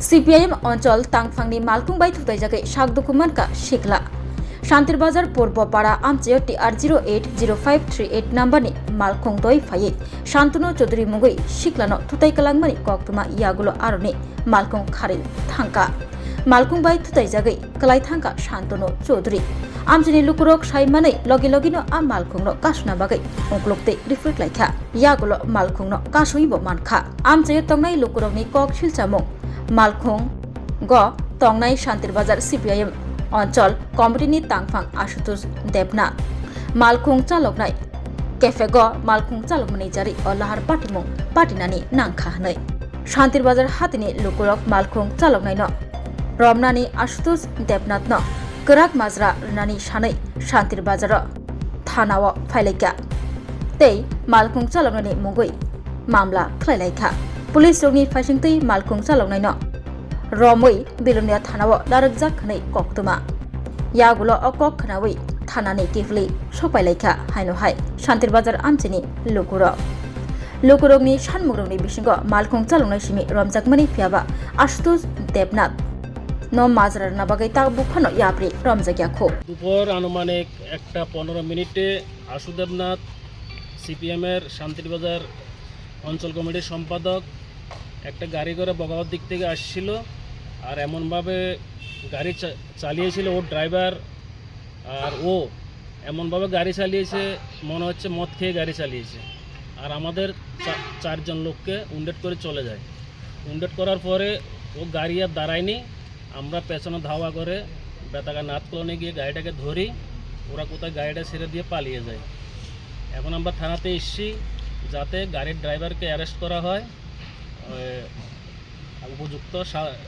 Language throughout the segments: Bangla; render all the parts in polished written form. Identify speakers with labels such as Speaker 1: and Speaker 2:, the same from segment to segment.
Speaker 1: সিপিআইএম অঞ্চল তাংফাংনি মালকুংবাই থুতাইজাগে সাকদুকুমানকা শিখলা শান্তির বাজার পূর্বপাড়া আমচেয় টিআর 080538 নাম্বারনি মালকুং দই ফাইয়ে শান্তনু চৌধুরী মুগৈ শিখলানো থুতাইকালাংমানি কক্তমা ইয়াগুলো আরনে মালকুং খারিল থাঙ্কা মালকুংবাই থুতাইজাগে কালাই থাঙ্কা শান্তনু চৌধুরী আমচিনি লুকুরক সাইমাनै লগে লগিनो आ मालखुंनो कासना बागै अंक्लुकते रिफ्रेक्ट लाइखा यागुलो मालखुंनो कासुइबो मानखा आमचे तंगनाय लुकुरकनि कक सिलचामुं मालखुं ग तंगनाय शान्तिर बाजार सीपीआईएम अंचल कमिटिनि तांगफां आशुतोष देबनाथ मालखुं चालकनाय केफे ग मालखुं चालकमनि जारि अलाहार पाटिमुं पाटिनानि नांखा हनै शान्तिर बाजार हातिनि लुकुरक मालखुं चालकनायनो रमनानि आशुतोष देबनाथनो गराक माजरा रनानि सानै शान्तिर बाजार थानाव फाइलाइका तै मालखुं चालकनायनि मुगै मामला खालायलाइखा पुलिस रंनि फाइसिंतै मालखुं चालकनायनो रमै बिलुनिया थानाव दारकजाक खनै कक्तमा यागुलो अकक खनावै थानानि किफलि सपाइलाइखा हायनोहाय शान्तिर बाजार आमचिनि लुकुरकनि सानमुग्रंनि बिसिंग मालखुं चालकनायसिमि रमजाकमानि फियाबा आशुतोष देबनाथ ন মাজরার নাবাগাই তা বুফানো ইয়াপ্রি রমজাগিয়াখো
Speaker 2: দুপুর আনুমানিক 1:15 আশু দেবনাথ সিপিএমের শান্তির বাজার অঞ্চল কমিটির সম্পাদক একটা গাড়ি করে বগাওয়ার দিক থেকে আসছিল আর এমনভাবে গাড়ি চালিয়েছিল ওর ড্রাইভার আর ও এমনভাবে গাড়ি চালিয়েছে মনে হচ্ছে মদ খেয়ে গাড়ি চালিয়েছে আর আমাদের চারজন লোককে উন্ডেট করে চলে যায় উন্ডেট করার পরে ও গাড়ি আর দাঁড়ায়নি আমরা পেছনে ধাওয়া করে বেতাগা নাথ কলোনি গিয়ে গাড়িটাকে ধরি ওরা কোথায় গাড়িটা ছেড়ে দিয়ে পালিয়ে যায় এখন আমরা থানাতে এসেছি যাতে গাড়ির ড্রাইভারকে অ্যারেস্ট করা হয় উপযুক্ত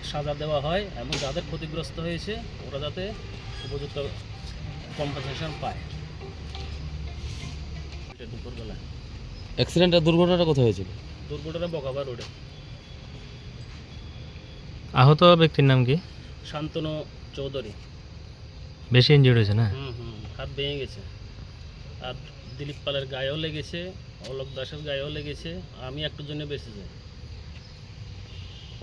Speaker 2: সাজা দেওয়া হয় এবং যাদের ক্ষতিগ্রস্ত হয়েছে ওরা যাতে উপযুক্ত কম্পেনসেশন পায় দুপুরবেলা
Speaker 3: অ্যাক্সিডেন্টটা দুর্ঘটনাটা কোথায় হয়েছিল
Speaker 2: দুর্ঘটনা বকাবা রোডে
Speaker 4: আহত ব্যক্তির নাম কি
Speaker 2: শান্তনু চৌধুরী
Speaker 4: বেশি ইনজিউর্ড হয়েছে না
Speaker 2: হাত ভেঙে গেছে আর দিলীপ পালের গায়েও লেগেছে অলোক দাসের গায়েও লেগেছে আমি একটু জন্য বেঁচে যাই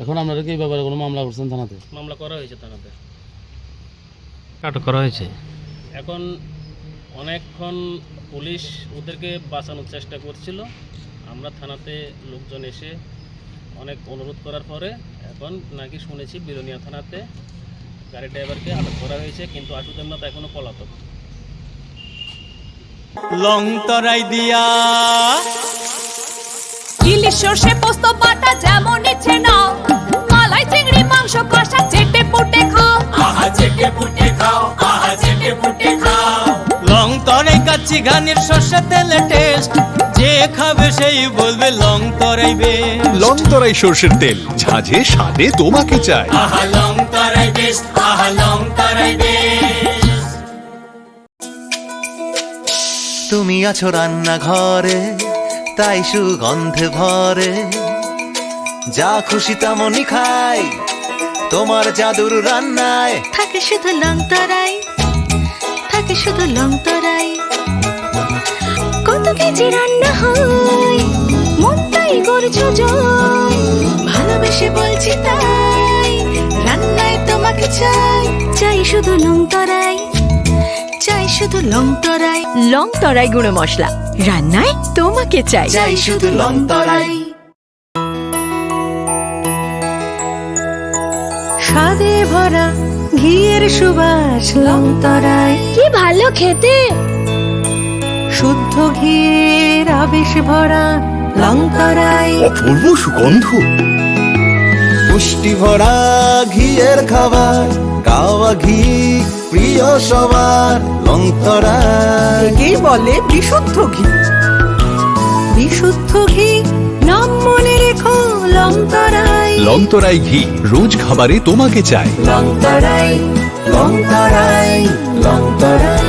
Speaker 3: এখন আপনারা কি এই ব্যাপারে কোনো মামলা করছেন থানাতে
Speaker 2: মামলা করা হয়েছে থানাতে
Speaker 4: আটক করা হয়েছে
Speaker 2: এখন অনেকক্ষণ পুলিশ ওদেরকে বাঁচানোর চেষ্টা করছিল আমরা থানাতে লোকজন এসে অনেক অনুরোধ করার পরে এখন নাকি শুনেছি বিলোনিয়া থানাতে গাড়ি ড্রাইভারকে আটক করা হয়েছে কিন্তু আশু দেবনাথ এখনো পলাতক
Speaker 5: লং তরাই দিয়া
Speaker 6: ইলিশ সর্ষে পোস্ত বাটা যেমন ইচ্ছে নাও মালাই চিংড়ি মাংস কষা চেটে পুটে খাও
Speaker 5: আহা চেটে পুটে খাও আহা চেটে পুটে খাও লং তরাই কাচ্চি ঘানির সর্ষে তেলে টেস্ট যে খাবে সেই বলবে লং তরাই বেশ
Speaker 7: লং তরাই সরষের তেল ঝাঁঝে স্বাদে তোমাকে চাই
Speaker 5: আহা লং তরাই বেশ আহা লং তরাই বেশ তুমি আছো রান্না ঘরে তাই সুগন্ধে ভরে যা খুশি তেমনই খাই তোমার জাদুর রান্নায়
Speaker 6: থাকে শুধু লং তরাই থাকে শুধু লং তরাই কত কেজি রান্না হয় মনটাই করছো জয় ভালোবেসে বলছি তাই রান্নায় তোমাকে চাই চাই শুধু লং তরাই চাই শুধু লং তরাই লং তরাই গুঁড়ো মশলা রান্নায় তোমাকে চাই
Speaker 5: চাই শুধু লং তরাই
Speaker 6: স্বাদে ভরা ঘিয়ের সুবাস লং তরাই কি ভালো খেতে
Speaker 5: শুদ্ধ ঘিয়ের আবেশ ভরা লং তরাই
Speaker 7: অপূর্ব সুগন্ধ
Speaker 5: পুষ্টি ভরা ঘিয়ের খাবার গাওয়া ঘি প্রিয় সবার লং তরাই
Speaker 8: কি বলে বিশুদ্ধ ঘি
Speaker 6: বিশুদ্ধ ঘি নাম মনে রেখো লং তরাই
Speaker 7: লং তরাই ঘি রোজ খাবারে তোমাকে চাই
Speaker 5: লং তরাই লং তরাই লং তরাই